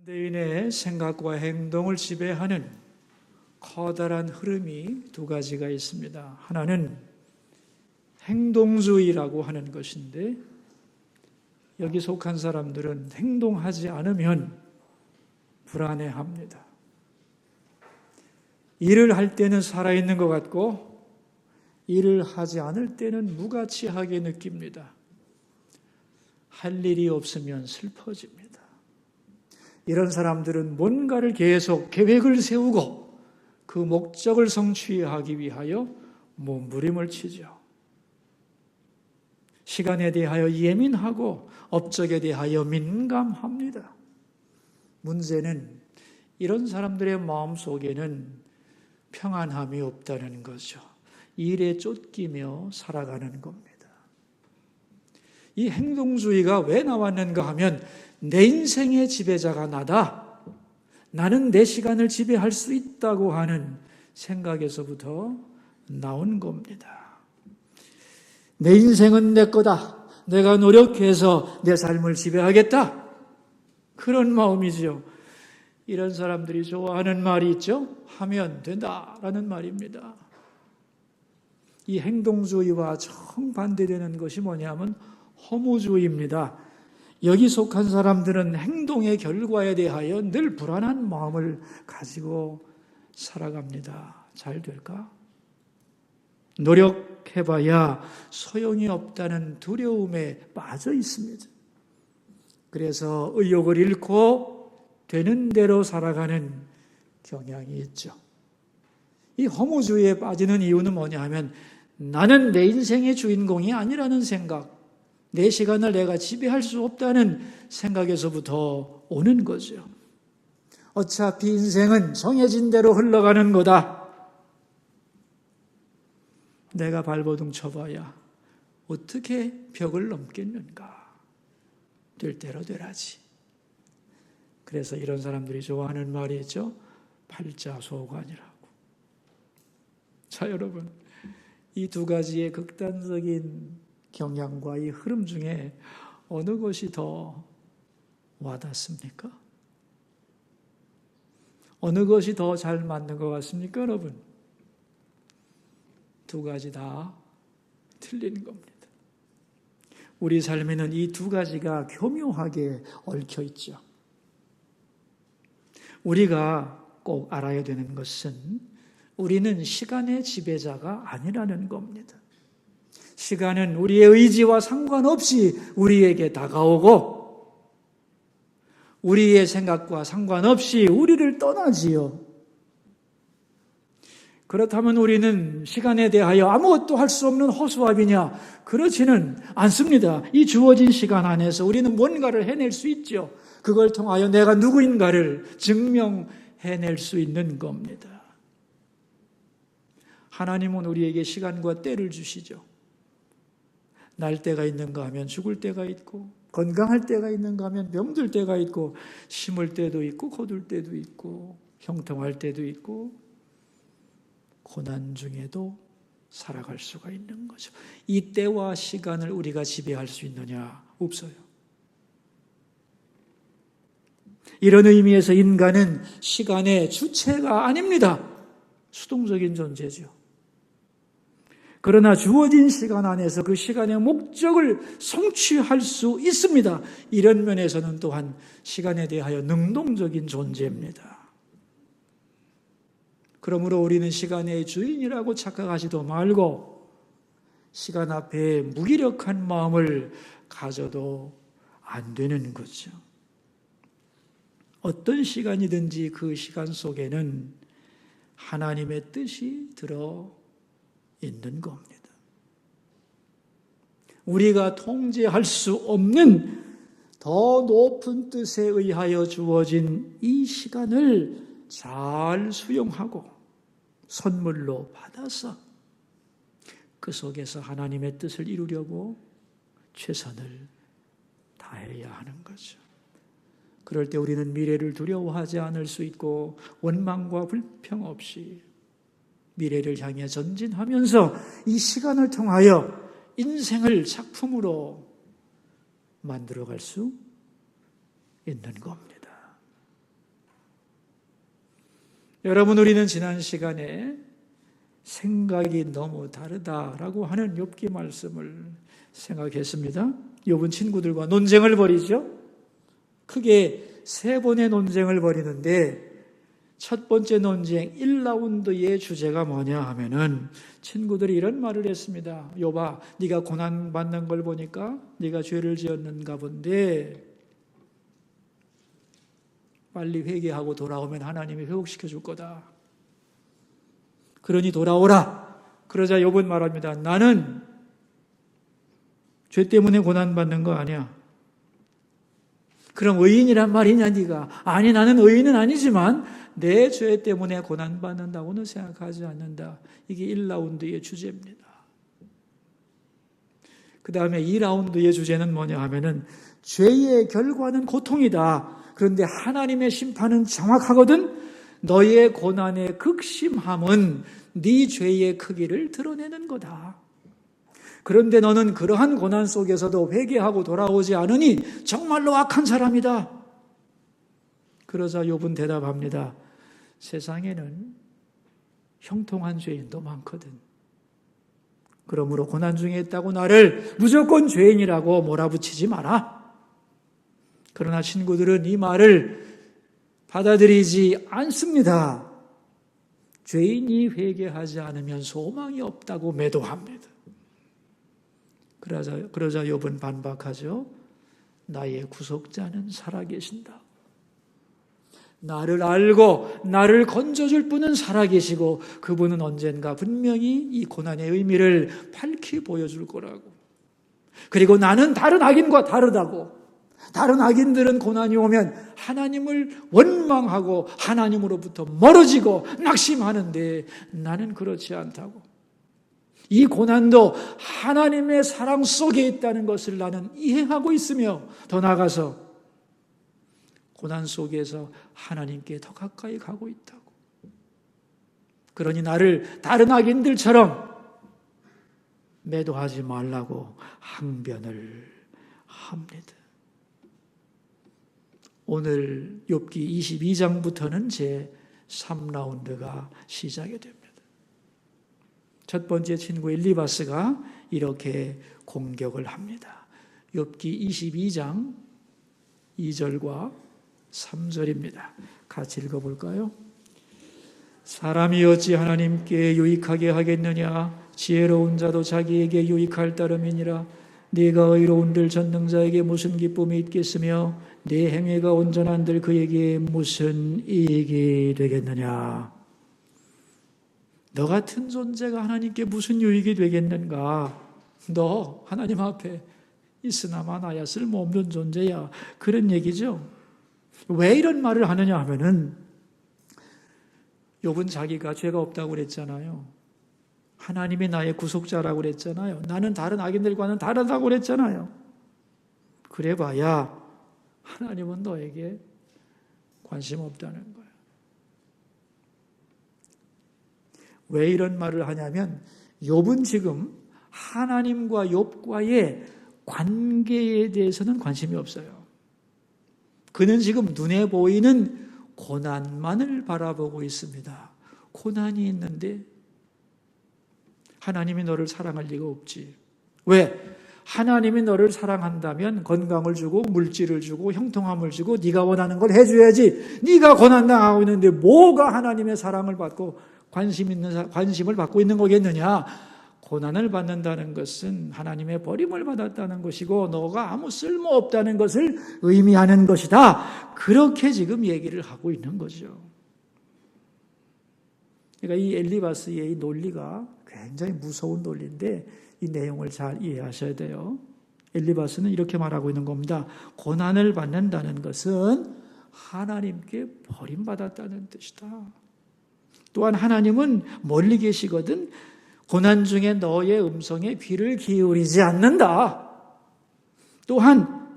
현대인의 생각과 행동을 지배하는 커다란 흐름이 두 가지가 있습니다. 하나는 행동주의라고 하는 것인데, 여기 속한 사람들은 행동하지 않으면 불안해합니다. 일을 할 때는 살아있는 것 같고 일을 하지 않을 때는 무가치하게 느낍니다. 할 일이 없으면 슬퍼집니다. 이런 사람들은 뭔가를 계속 계획을 세우고 그 목적을 성취하기 위하여 몸부림을 치죠. 시간에 대하여 예민하고 업적에 대하여 민감합니다. 문제는 이런 사람들의 마음속에는 평안함이 없다는 거죠. 일에 쫓기며 살아가는 겁니다. 이 행동주의가 왜 나왔는가 하면 내 인생의 지배자가 나다. 나는 내 시간을 지배할 수 있다고 하는 생각에서부터 나온 겁니다. 내 인생은 내 거다. 내가 노력해서 내 삶을 지배하겠다. 그런 마음이죠. 이런 사람들이 좋아하는 말이 있죠. 하면 된다라는 말입니다. 이 행동주의와 정반대되는 것이 뭐냐면 허무주의입니다. 여기 속한 사람들은 행동의 결과에 대하여 늘 불안한 마음을 가지고 살아갑니다. 잘 될까? 노력해봐야 소용이 없다는 두려움에 빠져 있습니다. 그래서 의욕을 잃고 되는 대로 살아가는 경향이 있죠. 이 허무주의에 빠지는 이유는 뭐냐 하면 나는 내 인생의 주인공이 아니라는 생각, 내 시간을 내가 지배할 수 없다는 생각에서부터 오는 거죠. 어차피 인생은 정해진 대로 흘러가는 거다. 내가 발버둥 쳐봐야 어떻게 벽을 넘겠는가. 될 대로 되라지. 그래서 이런 사람들이 좋아하는 말이 있죠. 팔자소관이라고. 자, 여러분, 이 두 가지의 극단적인 경향과 이 흐름 중에 어느 것이 더 와닿습니까? 어느 것이 더 잘 맞는 것 같습니까, 여러분? 두 가지 다 틀린 겁니다. 우리 삶에는 이 두 가지가 교묘하게 얽혀 있죠. 우리가 꼭 알아야 되는 것은 우리는 시간의 지배자가 아니라는 겁니다. 시간은 우리의 의지와 상관없이 우리에게 다가오고 우리의 생각과 상관없이 우리를 떠나지요. 그렇다면 우리는 시간에 대하여 아무것도 할 수 없는 허수아비냐? 그렇지는 않습니다. 이 주어진 시간 안에서 우리는 뭔가를 해낼 수 있죠. 그걸 통하여 내가 누구인가를 증명해낼 수 있는 겁니다. 하나님은 우리에게 시간과 때를 주시죠. 날 때가 있는가 하면 죽을 때가 있고, 건강할 때가 있는가 하면 병들 때가 있고, 심을 때도 있고, 거둘 때도 있고, 형통할 때도 있고, 고난 중에도 살아갈 수가 있는 거죠. 이 때와 시간을 우리가 지배할 수 있느냐? 없어요. 이런 의미에서 인간은 시간의 주체가 아닙니다. 수동적인 존재죠. 그러나 주어진 시간 안에서 그 시간의 목적을 성취할 수 있습니다. 이런 면에서는 또한 시간에 대하여 능동적인 존재입니다. 그러므로 우리는 시간의 주인이라고 착각하지도 말고 시간 앞에 무기력한 마음을 가져도 안 되는 거죠. 어떤 시간이든지 그 시간 속에는 하나님의 뜻이 들어 있는 겁니다. 우리가 통제할 수 없는 더 높은 뜻에 의하여 주어진 이 시간을 잘 수용하고 선물로 받아서 그 속에서 하나님의 뜻을 이루려고 최선을 다해야 하는 거죠. 그럴 때 우리는 미래를 두려워하지 않을 수 있고 원망과 불평 없이 미래를 향해 전진하면서 이 시간을 통하여 인생을 작품으로 만들어갈 수 있는 겁니다. 여러분, 우리는 지난 시간에 생각이 너무 다르다라고 하는 욥기 말씀을 생각했습니다. 욥은 친구들과 논쟁을 벌이죠. 크게 3번의 논쟁을 벌이는데 첫 번째 논쟁 1라운드의 주제가 뭐냐 하면은 친구들이 이런 말을 했습니다. 욥아, 네가 고난받는 걸 보니까 네가 죄를 지었는가 본데 빨리 회개하고 돌아오면 하나님이 회복시켜 줄 거다. 그러니 돌아오라. 그러자 욥은 말합니다. 나는 죄 때문에 고난받는 거 아니야. 그럼 의인이란 말이냐 네가? 아니, 나는 의인은 아니지만 내 죄 때문에 고난받는다고는 생각하지 않는다. 이게 1라운드의 주제입니다. 그 다음에 2라운드의 주제는 뭐냐 하면은 죄의 결과는 고통이다. 그런데 하나님의 심판은 정확하거든. 너의 고난의 극심함은 네 죄의 크기를 드러내는 거다. 그런데 너는 그러한 고난 속에서도 회개하고 돌아오지 않으니 정말로 악한 사람이다. 그러자 욥은 대답합니다. 세상에는 형통한 죄인도 많거든. 그러므로 고난 중에 있다고 나를 무조건 죄인이라고 몰아붙이지 마라. 그러나 친구들은 이 말을 받아들이지 않습니다. 죄인이 회개하지 않으면 소망이 없다고 매도합니다. 그러자 욥은 반박하죠. 나의 구속자는 살아계신다. 나를 알고 나를 건져줄 분은 살아계시고 그분은 언젠가 분명히 이 고난의 의미를 밝히 보여줄 거라고. 그리고 나는 다른 악인과 다르다고. 다른 악인들은 고난이 오면 하나님을 원망하고 하나님으로부터 멀어지고 낙심하는데 나는 그렇지 않다고. 이 고난도 하나님의 사랑 속에 있다는 것을 나는 이해하고 있으며 더 나아가서 고난 속에서 하나님께 더 가까이 가고 있다고. 그러니 나를 다른 악인들처럼 매도하지 말라고 항변을 합니다. 오늘 욥기 22장부터는 제 3라운드가 시작이 됩니다. 첫 번째 친구 엘리바스가 이렇게 공격을 합니다. 욥기 22장 2절과 3절입니다. 같이 읽어볼까요? 사람이 어찌 하나님께 유익하게 하겠느냐? 지혜로운 자도 자기에게 유익할 따름이니라. 네가 의로운들 전능자에게 무슨 기쁨이 있겠으며 네 행위가 온전한들 그에게 무슨 이익이 되겠느냐? 너 같은 존재가 하나님께 무슨 유익이 되겠는가? 너 하나님 앞에 있으나마 나야 쓸모없는 존재야. 그런 얘기죠. 왜 이런 말을 하느냐 하면은 욥은 자기가 죄가 없다고 그랬잖아요. 하나님이 나의 구속자라고 그랬잖아요. 나는 다른 악인들과는 다르다고 그랬잖아요. 그래봐야 하나님은 너에게 관심 없다는 거예요. 왜 이런 말을 하냐면 욥은 지금 하나님과 욥과의 관계에 대해서는 관심이 없어요. 그는 지금 눈에 보이는 고난만을 바라보고 있습니다. 고난이 있는데 하나님이 너를 사랑할 리가 없지. 왜? 하나님이 너를 사랑한다면 건강을 주고 물질을 주고 형통함을 주고 네가 원하는 걸 해줘야지. 네가 고난당하고 있는데 뭐가 하나님의 사랑을 받고 관심을 받고 있는 거겠느냐? 고난을 받는다는 것은 하나님의 버림을 받았다는 것이고 너가 아무 쓸모없다는 것을 의미하는 것이다. 그렇게 지금 얘기를 하고 있는 거죠. 그러니까 이 엘리바스의 이 논리가 굉장히 무서운 논리인데 이 내용을 잘 이해하셔야 돼요. 엘리바스는 이렇게 말하고 있는 겁니다. 고난을 받는다는 것은 하나님께 버림받았다는 뜻이다. 또한 하나님은 멀리 계시거든 고난 중에 너의 음성에 귀를 기울이지 않는다. 또한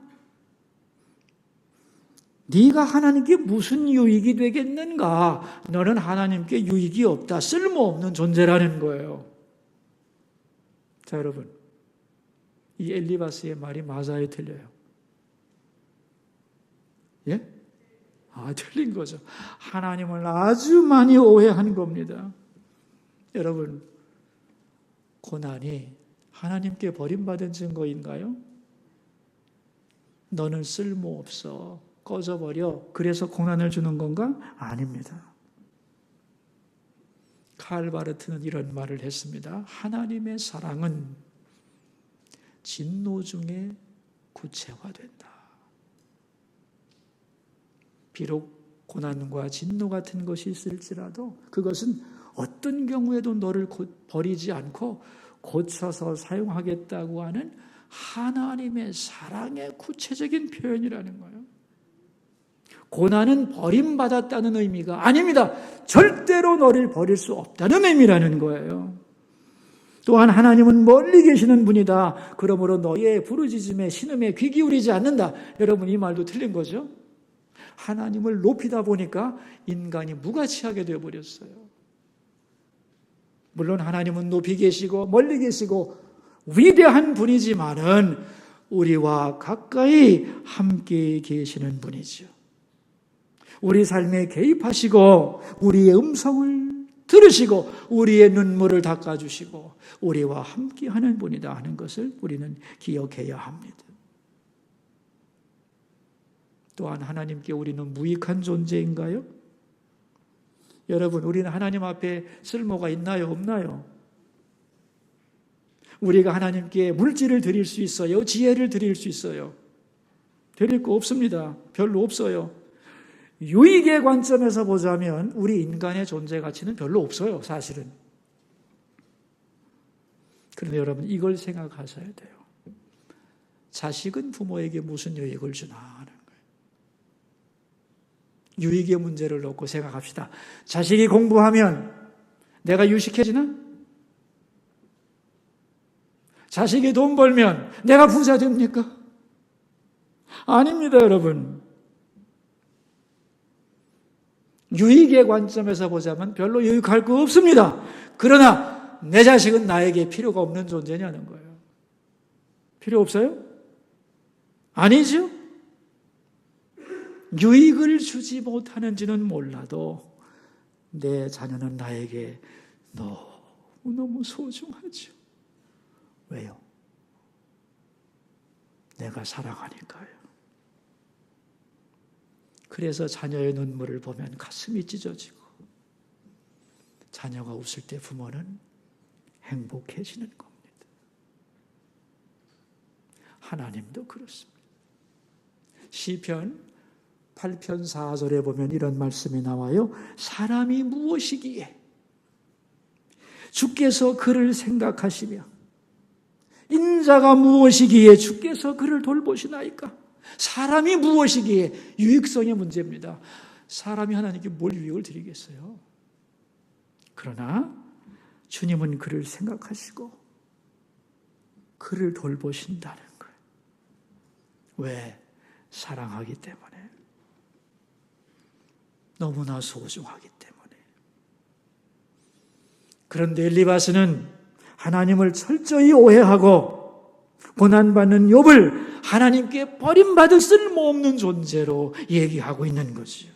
네가 하나님께 무슨 유익이 되겠는가? 너는 하나님께 유익이 없다. 쓸모없는 존재라는 거예요. 자, 여러분. 이 엘리바스의 말이 맞아요, 틀려요? 예? 틀린 거죠. 하나님을 아주 많이 오해한 겁니다. 여러분, 고난이 하나님께 버림받은 증거인가요? 너는 쓸모없어. 꺼져버려. 그래서 고난을 주는 건가? 아닙니다. 칼바르트는 이런 말을 했습니다. 하나님의 사랑은 진노 중에 구체화된다. 비록 고난과 진노 같은 것이 있을지라도 그것은 어떤 경우에도 너를 버리지 않고 고쳐서 사용하겠다고 하는 하나님의 사랑의 구체적인 표현이라는 거예요. 고난은 버림받았다는 의미가 아닙니다. 절대로 너를 버릴 수 없다는 의미라는 거예요. 또한 하나님은 멀리 계시는 분이다. 그러므로 너의 부르짖음에 신음에 귀 기울이지 않는다. 여러분, 이 말도 틀린 거죠. 하나님을 높이다 보니까 인간이 무가치하게 되어버렸어요. 물론 하나님은 높이 계시고 멀리 계시고 위대한 분이지만은 우리와 가까이 함께 계시는 분이죠. 우리 삶에 개입하시고 우리의 음성을 들으시고 우리의 눈물을 닦아주시고 우리와 함께하는 분이다 하는 것을 우리는 기억해야 합니다. 또한 하나님께 우리는 무익한 존재인가요? 여러분, 우리는 하나님 앞에 쓸모가 있나요? 없나요? 우리가 하나님께 물질을 드릴 수 있어요? 지혜를 드릴 수 있어요? 드릴 거 없습니다. 별로 없어요. 유익의 관점에서 보자면 우리 인간의 존재 가치는 별로 없어요, 사실은. 그런데 여러분, 이걸 생각하셔야 돼요. 자식은 부모에게 무슨 유익을 주나 하는 거예요. 유익의 문제를 놓고 생각합시다. 자식이 공부하면 내가 유식해지나? 자식이 돈 벌면 내가 부자 됩니까? 아닙니다, 여러분. 유익의 관점에서 보자면 별로 유익할 거 없습니다. 그러나 내 자식은 나에게 필요가 없는 존재냐는 거예요. 필요 없어요? 아니죠? 유익을 주지 못하는지는 몰라도 내 자녀는 나에게 너무너무 소중하죠. 왜요? 내가 사랑하니까요. 그래서 자녀의 눈물을 보면 가슴이 찢어지고 자녀가 웃을 때 부모는 행복해지는 겁니다. 하나님도 그렇습니다. 시편 8편 4절에 보면 이런 말씀이 나와요. 사람이 무엇이기에 주께서 그를 생각하시며 인자가 무엇이기에 주께서 그를 돌보시나이까. 사람이 무엇이기에 유익성의 문제입니다. 사람이 하나님께 뭘 유익을 드리겠어요? 그러나 주님은 그를 생각하시고 그를 돌보신다는 거예요. 왜? 사랑하기 때문에. 너무나 소중하기 때문에. 그런데 엘리바스는 하나님을 철저히 오해하고 고난받는 욥을 하나님께 버림받은 쓸모없는 존재로 얘기하고 있는 거죠.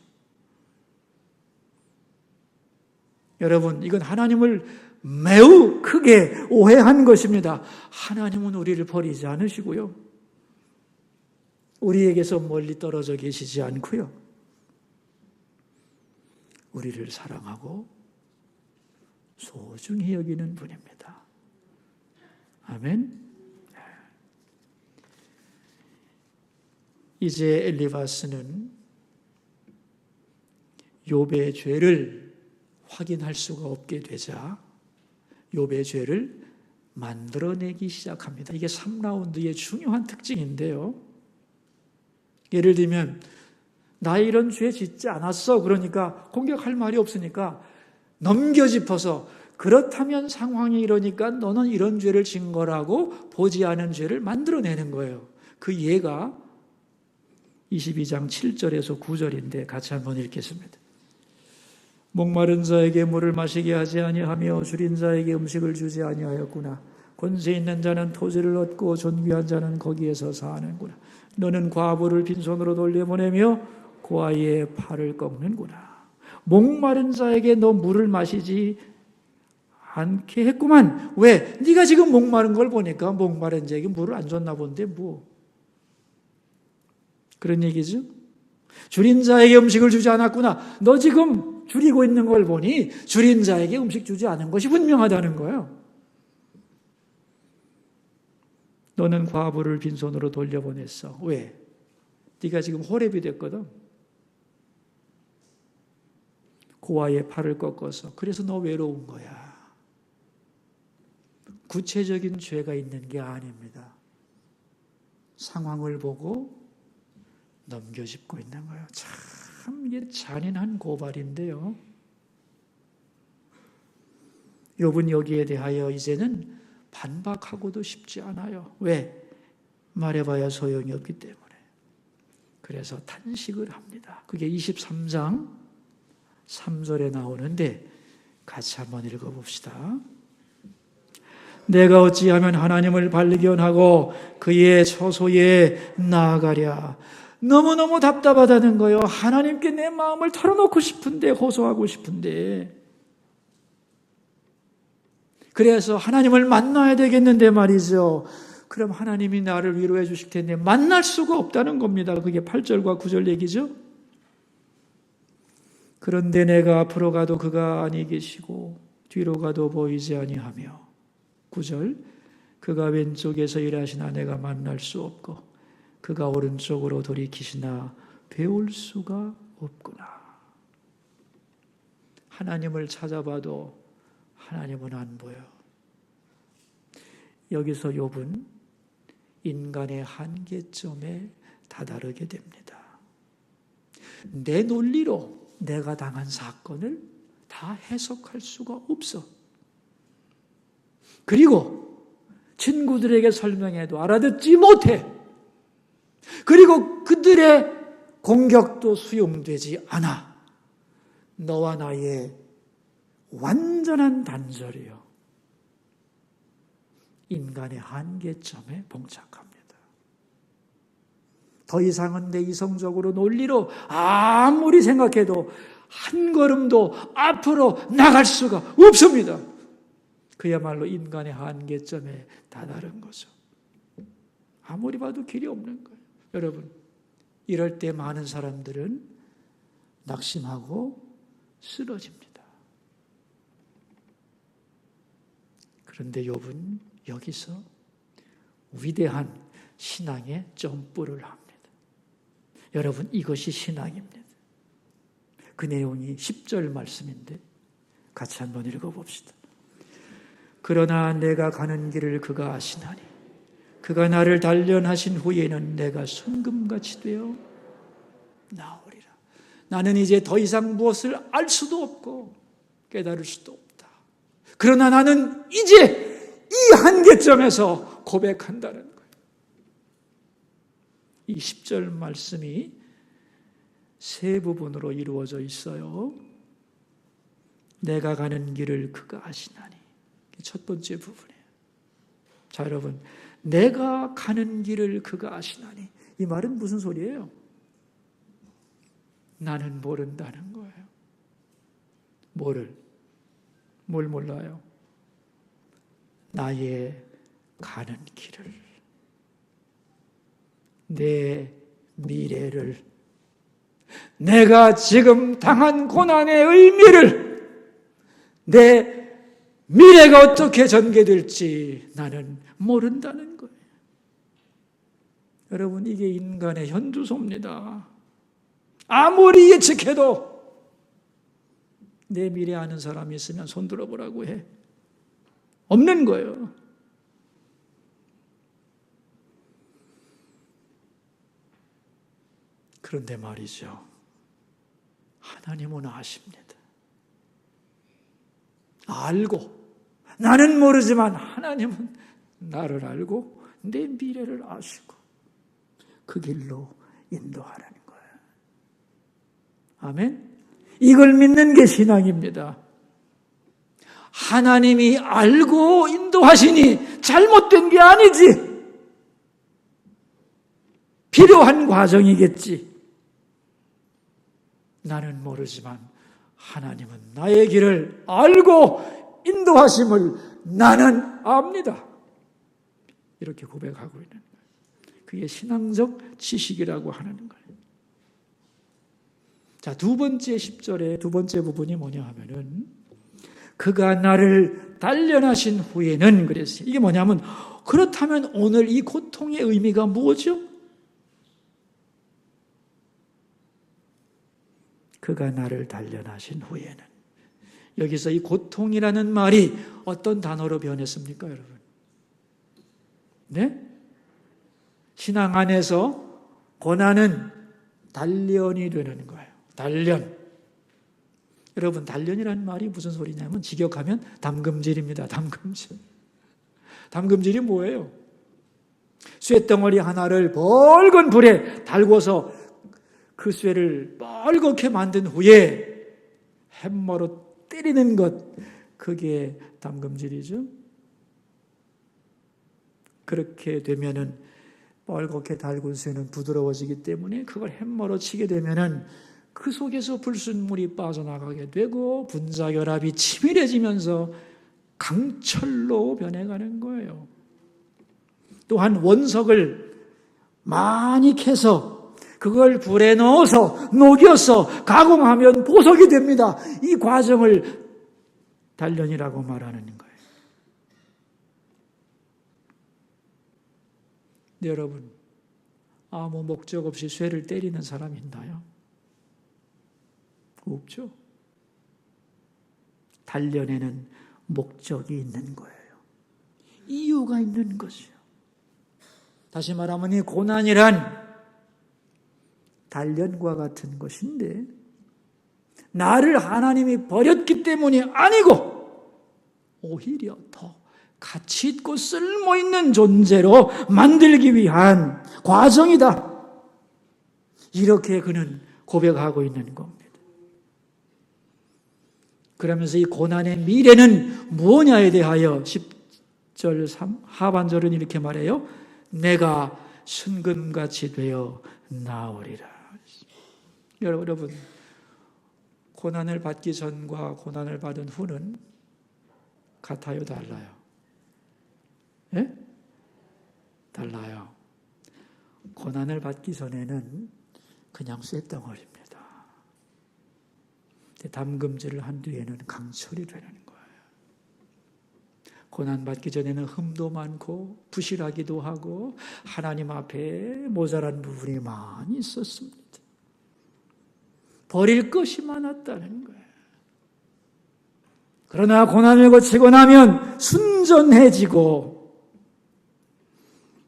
여러분, 이건 하나님을 매우 크게 오해한 것입니다. 하나님은 우리를 버리지 않으시고요. 우리에게서 멀리 떨어져 계시지 않고요. 우리를 사랑하고 소중히 여기는 분입니다. 아멘. 이제 엘리바스는 욥의 죄를 확인할 수가 없게 되자 욥의 죄를 만들어내기 시작합니다. 이게 3라운드의 중요한 특징인데요. 예를 들면 나 이런 죄 짓지 않았어. 그러니까 공격할 말이 없으니까 넘겨짚어서 그렇다면 상황이 이러니까 너는 이런 죄를 진 거라고 보지 않은 죄를 만들어내는 거예요. 그 예가 22장 7절에서 9절인데 같이 한번 읽겠습니다. 목마른 자에게 물을 마시게 하지 아니하며 줄인 자에게 음식을 주지 아니하였구나. 권세 있는 자는 토지를 얻고 존귀한 자는 거기에서 사는구나. 너는 과부를 빈손으로 돌려보내며 고아의 팔을 꺾는구나. 목마른 자에게 너 물을 마시지 않게 했구만. 왜? 네가 지금 목마른 걸 보니까 목마른 자에게 물을 안 줬나 본데 뭐. 그런 얘기죠. 줄인 자에게 음식을 주지 않았구나. 너 지금 줄이고 있는 걸 보니 줄인 자에게 음식 주지 않은 것이 분명하다는 거예요. 너는 과부를 빈손으로 돌려보냈어. 왜? 네가 지금 호렙이 됐거든. 고아의 팔을 꺾어서. 그래서 너 외로운 거야. 구체적인 죄가 있는 게 아닙니다. 상황을 보고 넘겨짚고 있는 거예요. 참 이게 잔인한 고발인데요. 욥은 여기에 대하여 이제는 반박하고도 싶지 않아요. 왜? 말해봐야 소용이 없기 때문에. 그래서 탄식을 합니다. 그게 23장 3절에 나오는데 같이 한번 읽어봅시다. 내가 어찌하면 하나님을 발견하고 그의 처소에 나아가랴. 너무너무 답답하다는 거예요. 하나님께 내 마음을 털어놓고 싶은데, 호소하고 싶은데. 그래서 하나님을 만나야 되겠는데 말이죠. 그럼 하나님이 나를 위로해 주실 텐데 만날 수가 없다는 겁니다. 그게 8절과 9절 얘기죠. 그런데 내가 앞으로 가도 그가 아니 계시고 뒤로 가도 보이지 아니하며 9절 그가 왼쪽에서 일하시나 내가 만날 수 없고 그가 오른쪽으로 돌이키시나 배울 수가 없구나. 하나님을 찾아봐도 하나님은 안 보여. 여기서 욥은 인간의 한계점에 다다르게 됩니다. 내 논리로 내가 당한 사건을 다 해석할 수가 없어. 그리고 친구들에게 설명해도 알아듣지 못해. 그리고 그들의 공격도 수용되지 않아. 너와 나의 완전한 단절이요. 인간의 한계점에 봉착합니다. 더 이상은 내 이성적으로 논리로 아무리 생각해도 한 걸음도 앞으로 나갈 수가 없습니다. 그야말로 인간의 한계점에 다다른 거죠. 아무리 봐도 길이 없는 거예요. 여러분, 이럴 때 많은 사람들은 낙심하고 쓰러집니다. 그런데 욥은 여기서 위대한 신앙의 점프를 합니다. 여러분, 이것이 신앙입니다. 그 내용이 10절 말씀인데 같이 한번 읽어봅시다. 그러나 내가 가는 길을 그가 아시나니 그가 나를 단련하신 후에는 내가 순금같이 되어 나오리라. 나는 이제 더 이상 무엇을 알 수도 없고 깨달을 수도 없다. 그러나 나는 이제 이 한계점에서 고백한다는 거예요. 이 10절 말씀이 세 부분으로 이루어져 있어요. 내가 가는 길을 그가 아시나니. 첫 번째 부분이에요. 자, 여러분, 내가 가는 길을 그가 아시나니. 이 말은 무슨 소리예요? 나는 모른다는 거예요. 뭘 몰라요? 나의 가는 길을, 내 미래를, 내가 지금 당한 고난의 의미를, 내 미래가 어떻게 전개될지 나는 모른다는 거예요. 여러분, 이게 인간의 현주소입니다. 아무리 예측해도 내 미래 아는 사람이 있으면 손 들어보라고 해. 없는 거예요. 그런데 말이죠. 하나님은 아십니다. 알고, 나는 모르지만 하나님은 나를 알고 내 미래를 아시고 그 길로 인도하라는 거예요. 아멘? 이걸 믿는 게 신앙입니다. 하나님이 알고 인도하시니 잘못된 게 아니지. 필요한 과정이겠지. 나는 모르지만 하나님은 나의 길을 알고 인도하심을 나는 압니다. 이렇게 고백하고 있는 거예요. 그게 신앙적 지식이라고 하는 거예요. 자, 두 번째 10절의 두 번째 부분이 뭐냐 하면은 그가 나를 단련하신 후에는 그랬어요. 이게 뭐냐면 그렇다면 오늘 이 고통의 의미가 뭐죠? 그가 나를 단련하신 후에는. 여기서 이 고통이라는 말이 어떤 단어로 변했습니까, 여러분? 네? 신앙 안에서 고난은 단련이 되는 거예요. 단련. 여러분, 단련이라는 말이 무슨 소리냐면 직역하면 담금질입니다. 담금질. 담금질이 뭐예요? 쇠덩어리 하나를 벌건 불에 달궈서 그 쇠를 뻘겋게 만든 후에 햄머로 때리는 것, 그게 담금질이죠. 그렇게 되면은 뻘겋게 달군 쇠는 부드러워지기 때문에 그걸 햄머로 치게 되면은 그 속에서 불순물이 빠져나가게 되고 분자결합이 치밀해지면서 강철로 변해가는 거예요. 또한 원석을 많이 캐서 그걸 불에 넣어서 녹여서 가공하면 보석이 됩니다. 이 과정을 단련이라고 말하는 거예요. 네, 여러분, 아무 목적 없이 쇠를 때리는 사람 있나요? 없죠. 단련에는 목적이 있는 거예요. 이유가 있는 것이요. 다시 말하면 이 고난이란 단련과 같은 것인데 나를 하나님이 버렸기 때문이 아니고 오히려 더 가치 있고 쓸모있는 존재로 만들기 위한 과정이다. 이렇게 그는 고백하고 있는 겁니다. 그러면서 이 고난의 미래는 무엇냐에 대하여 10절 하반절은 이렇게 말해요. 내가 순금같이 되어 나오리라. 여러분, 고난을 받기 전과 고난을 받은 후는 같아요, 달라요? 예? 달라요. 고난을 받기 전에는 그냥 쇳덩어리입니다. 담금질을 한 뒤에는 강철이 되는 거예요. 고난 받기 전에는 흠도 많고 부실하기도 하고 하나님 앞에 모자란 부분이 많이 있었습니다. 버릴 것이 많았다는 거예요. 그러나 고난을 거치고 나면 순전해지고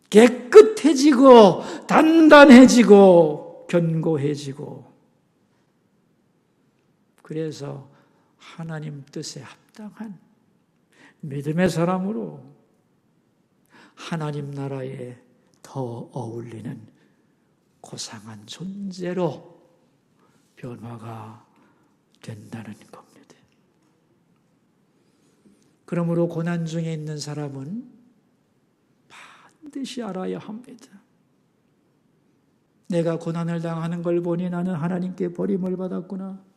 깨끗해지고 단단해지고 견고해지고 그래서 하나님 뜻에 합당한 믿음의 사람으로 하나님 나라에 더 어울리는 고상한 존재로 변화가 된다는 겁니다. 그러므로 고난 중에 있는 사람은 반드시 알아야 합니다. 내가 고난을 당하는 걸 보니 나는 하나님께 버림을 받았구나.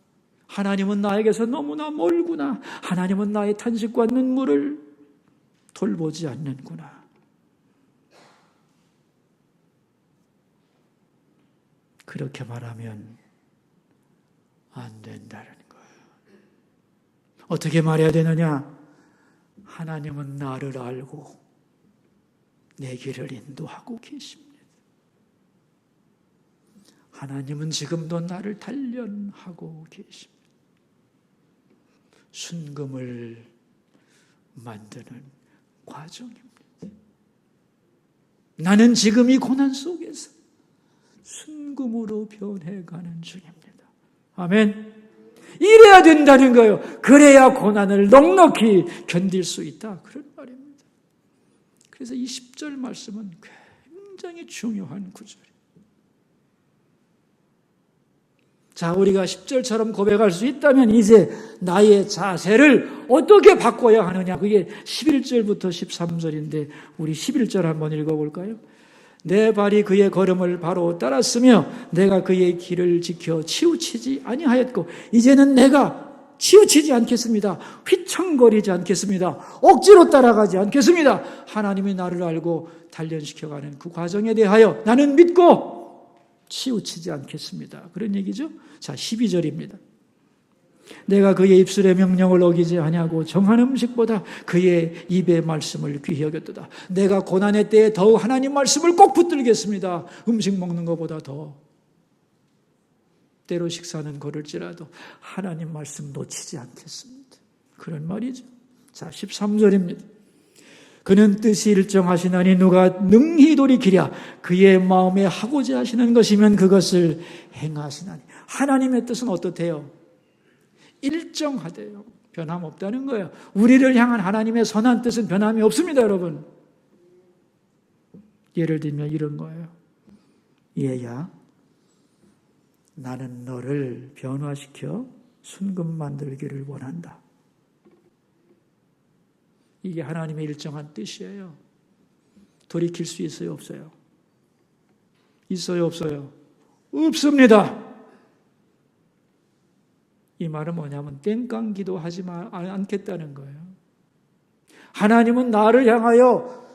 하나님은 나에게서 너무나 멀구나. 하나님은 나의 탄식과 눈물을 돌보지 않는구나. 그렇게 말하면 안 된다는 거예요. 어떻게 말해야 되느냐? 하나님은 나를 알고 내 길을 인도하고 계십니다. 하나님은 지금도 나를 단련하고 계십니다. 순금을 만드는 과정입니다. 나는 지금 이 고난 속에서 순금으로 변해가는 중입니다. 아멘. 이래야 된다는 거예요. 그래야 고난을 넉넉히 견딜 수 있다. 그런 말입니다. 그래서 이 10절 말씀은 굉장히 중요한 구절이에요. 자, 우리가 10절처럼 고백할 수 있다면 이제 나의 자세를 어떻게 바꿔야 하느냐. 그게 11절부터 13절인데 우리 11절 한번 읽어볼까요? 내 발이 그의 걸음을 바로 따랐으며 내가 그의 길을 지켜 치우치지 아니하였고 이제는 내가 치우치지 않겠습니다. 휘청거리지 않겠습니다. 억지로 따라가지 않겠습니다. 하나님이 나를 알고 단련시켜가는 그 과정에 대하여 나는 믿고 치우치지 않겠습니다. 그런 얘기죠. 자, 12절입니다. 내가 그의 입술의 명령을 어기지 아니하고 정한 음식보다 그의 입의 말씀을 귀히 여겼도다. 내가 고난의 때에 더욱 하나님 말씀을 꼭 붙들겠습니다. 음식 먹는 것보다 더. 때로 식사는 거를지라도 하나님 말씀 놓치지 않겠습니다. 그런 말이죠. 자, 13절입니다. 그는 뜻이 일정하시나니 누가 능히 돌이키랴. 그의 마음에 하고자 하시는 것이면 그것을 행하시나니. 하나님의 뜻은 어떻대요? 일정하대요. 변함없다는 거예요. 우리를 향한 하나님의 선한 뜻은 변함이 없습니다, 여러분. 예를 들면 이런 거예요. 얘야, 나는 너를 변화시켜 순금 만들기를 원한다. 이게 하나님의 일정한 뜻이에요. 돌이킬 수 있어요, 없어요? 있어요, 없어요? 없습니다. 이 말은 뭐냐면 땡깡 기도하지 않겠다는 거예요. 하나님은 나를 향하여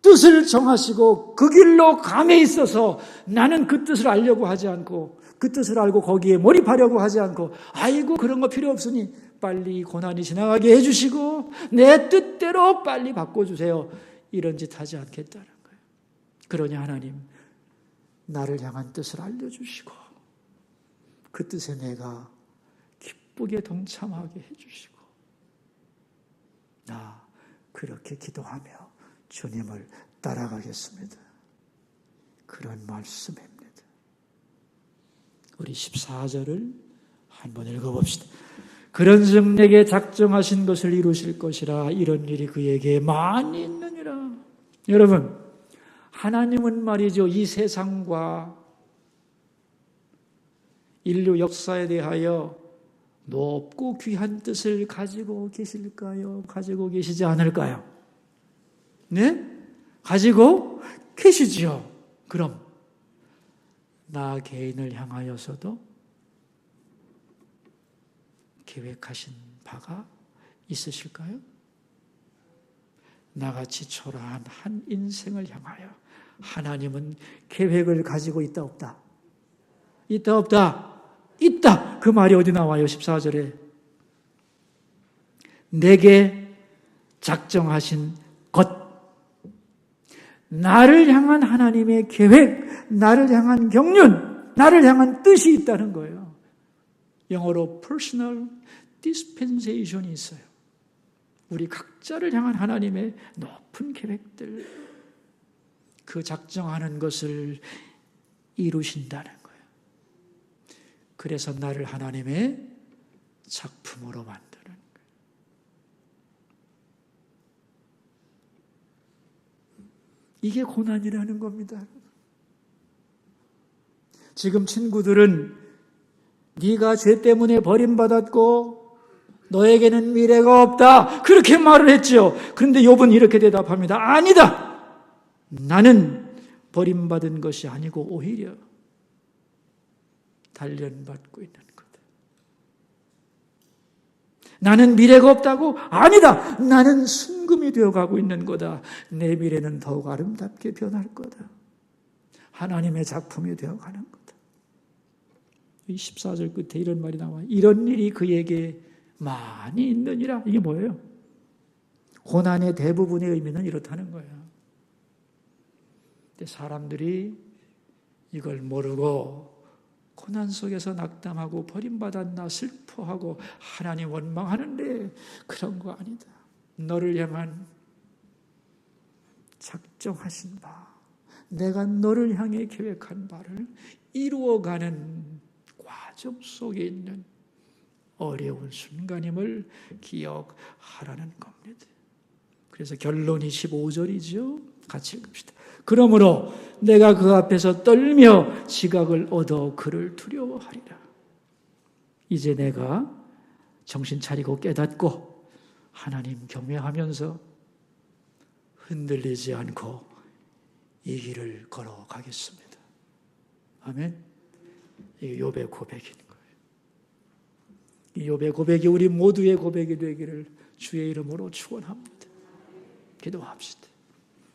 뜻을 정하시고 그 길로 감에 있어서 나는 그 뜻을 알려고 하지 않고 그 뜻을 알고 거기에 몰입하려고 하지 않고 아이고 그런 거 필요 없으니 빨리 고난이 지나가게 해주시고 내 뜻대로 빨리 바꿔주세요. 이런 짓 하지 않겠다는 거예요. 그러니 하나님 나를 향한 뜻을 알려주시고 그 뜻에 내가 기쁘게 동참하게 해주시고 나 그렇게 기도하며 주님을 따라가겠습니다. 그런 말씀입니다. 우리 14절을 한번 읽어봅시다. 그런즉 내게 작정하신 것을 이루실 것이라 이런 일이 그에게 많이 있느니라. 여러분, 하나님은 말이죠. 이 세상과 인류 역사에 대하여 높고 귀한 뜻을 가지고 계실까요? 가지고 계시지 않을까요? 네? 가지고 계시지요. 그럼 나 개인을 향하여서도 계획하신 바가 있으실까요? 나같이 초라한 한 인생을 향하여 하나님은 계획을 가지고 있다 없다? 있다 없다? 있다! 그 말이 어디 나와요? 14절에 내게 작정하신 것, 나를 향한 하나님의 계획, 나를 향한 경륜, 나를 향한 뜻이 있다는 거예요. 영어로 personal dispensation이 있어요. 우리 각자를 향한 하나님의 높은 계획들, 그 작정하는 것을 이루신다는 거예요. 그래서 나를 하나님의 작품으로 만드는 거예요. 이게 고난이라는 겁니다. 지금 친구들은 네가 죄 때문에 버림받았고 너에게는 미래가 없다. 그렇게 말을 했죠. 그런데 욥은 이렇게 대답합니다. 아니다. 나는 버림받은 것이 아니고 오히려 단련받고 있는 거다. 나는 미래가 없다고? 아니다. 나는 순금이 되어가고 있는 거다. 내 미래는 더욱 아름답게 변할 거다. 하나님의 작품이 되어가는 거다. 이 14절 끝에 이런 말이 나와요. 이런 일이 그에게 많이 있느니라. 이게 뭐예요? 고난의 대부분의 의미는 이렇다는 거예요. 근데 사람들이 이걸 모르고 고난 속에서 낙담하고 버림받았나 슬퍼하고 하나님 원망하는데 그런 거 아니다. 너를 향한 작정하신 바, 내가 너를 향해 계획한 바를 이루어가는 과정 속에 있는 어려운 순간임을 기억하라는 겁니다. 그래서 결론이 15절이죠. 같이 읽읍시다. 그러므로 내가 그 앞에서 떨며 지각을 얻어 그를 두려워하리라. 이제 내가 정신 차리고 깨닫고 하나님 경외하면서 흔들리지 않고 이 길을 걸어가겠습니다. 아멘. 이게 욥의 고백인 거예요. 이 욥의 고백이 우리 모두의 고백이 되기를 주의 이름으로 축원합니다. 기도합시다.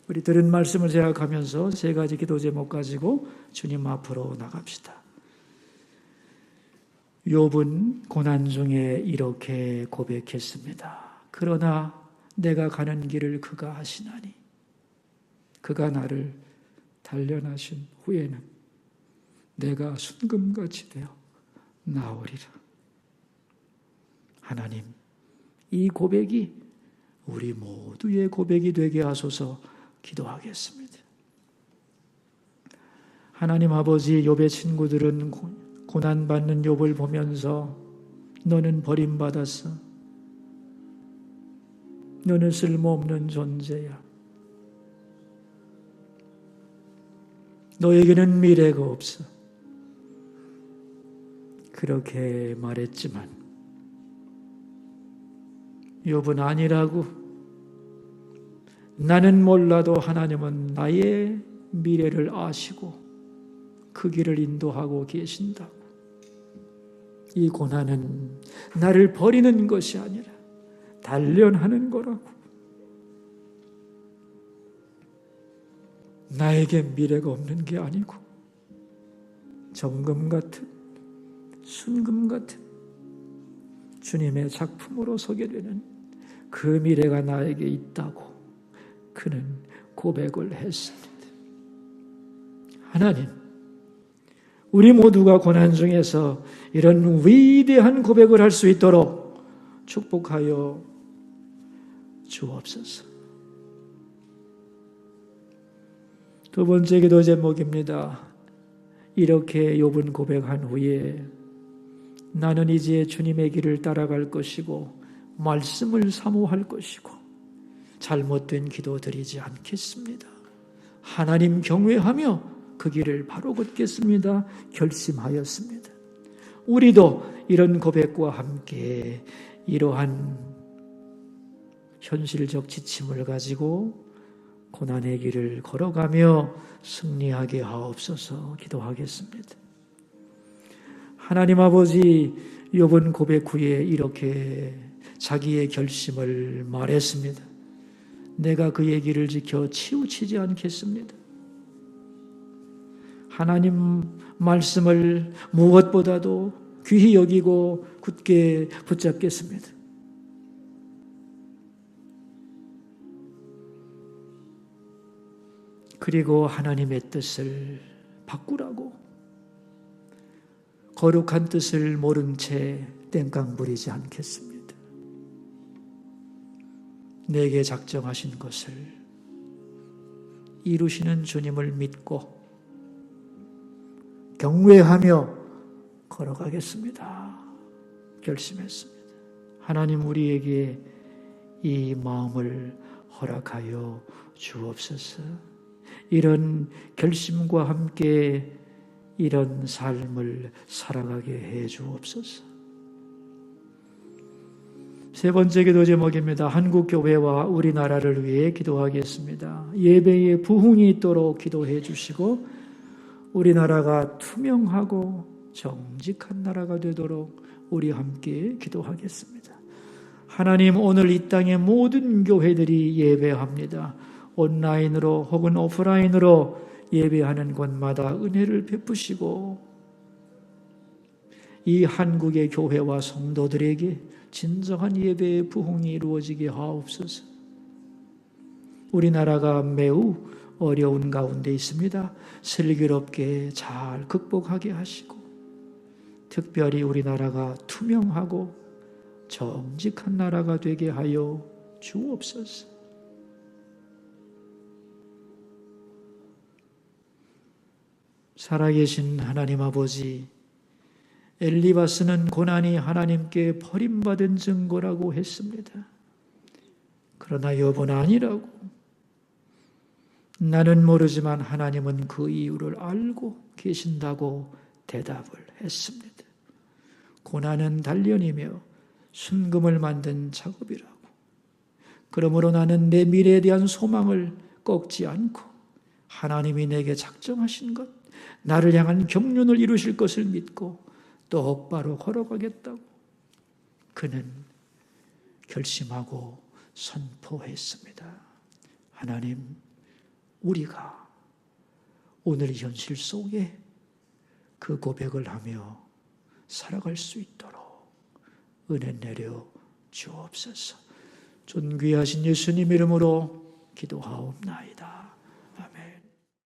우리 들은 말씀을 생각하면서 세 가지 기도 제목 가지고 주님 앞으로 나갑시다. 욥은 고난 중에 이렇게 고백했습니다. 그러나 내가 가는 길을 그가 하시나니 그가 나를 단련하신 후에는 내가 순금같이 되어 나오리라. 하나님, 이 고백이 우리 모두의 고백이 되게 하소서. 기도하겠습니다. 하나님 아버지, 욥의 친구들은 고난받는 욥을 보면서 너는 버림받았어. 너는 쓸모없는 존재야. 너에게는 미래가 없어. 그렇게 말했지만 욥은 아니라고. 나는 몰라도 하나님은 나의 미래를 아시고 그 길을 인도하고 계신다고. 이 고난은 나를 버리는 것이 아니라 단련하는 거라고. 나에게 미래가 없는 게 아니고 정금 같은, 순금 같은 주님의 작품으로 서게 되는 그 미래가 나에게 있다고 그는 고백을 했습니다. 하나님, 우리 모두가 고난 중에서 이런 위대한 고백을 할 수 있도록 축복하여 주옵소서. 두 번째 기도 제목입니다. 이렇게 욥은 고백한 후에 나는 이제 주님의 길을 따라갈 것이고 말씀을 사모할 것이고 잘못된 기도 드리지 않겠습니다. 하나님 경외하며 그 길을 바로 걷겠습니다. 결심하였습니다. 우리도 이런 고백과 함께 이러한 현실적 지침을 가지고 고난의 길을 걸어가며 승리하게 하옵소서. 기도하겠습니다. 하나님 아버지, 욥은 고백 후에 이렇게 자기의 결심을 말했습니다. 내가 그의 길을 지켜 치우치지 않겠습니다. 하나님 말씀을 무엇보다도 귀히 여기고 굳게 붙잡겠습니다. 그리고 하나님의 뜻을 바꾸라고 거룩한 뜻을 모른 채 땡깡 부리지 않겠습니다. 내게 작정하신 것을 이루시는 주님을 믿고 경외하며 걸어가겠습니다. 결심했습니다. 하나님 우리에게 이 마음을 허락하여 주옵소서. 이런 결심과 함께 이런 삶을 살아가게 해 주옵소서. 세 번째 기도 제목입니다. 한국교회와 우리나라를 위해 기도하겠습니다. 예배에 부흥이 있도록 기도해 주시고 우리나라가 투명하고 정직한 나라가 되도록 우리 함께 기도하겠습니다. 하나님, 오늘 이 땅의 모든 교회들이 예배합니다. 온라인으로 혹은 오프라인으로 예배하는 곳마다 은혜를 베푸시고 이 한국의 교회와 성도들에게 진정한 예배의 부흥이 이루어지게 하옵소서. 우리나라가 매우 어려운 가운데 있습니다. 슬기롭게 잘 극복하게 하시고 특별히 우리나라가 투명하고 정직한 나라가 되게 하여 주옵소서. 살아계신 하나님 아버지, 엘리바스는 고난이 하나님께 버림받은 증거라고 했습니다. 그러나 욥은 아니라고. 나는 모르지만 하나님은 그 이유를 알고 계신다고 대답을 했습니다. 고난은 단련이며 순금을 만든 작업이라고. 그러므로 나는 내 미래에 대한 소망을 꺾지 않고 하나님이 내게 작정하신 것, 나를 향한 경륜을 이루실 것을 믿고 똑바로 걸어가겠다고 그는 결심하고 선포했습니다. 하나님, 우리가 오늘 현실 속에 그 고백을 하며 살아갈 수 있도록 은혜 내려 주옵소서. 존귀하신 예수님 이름으로 기도하옵나이다.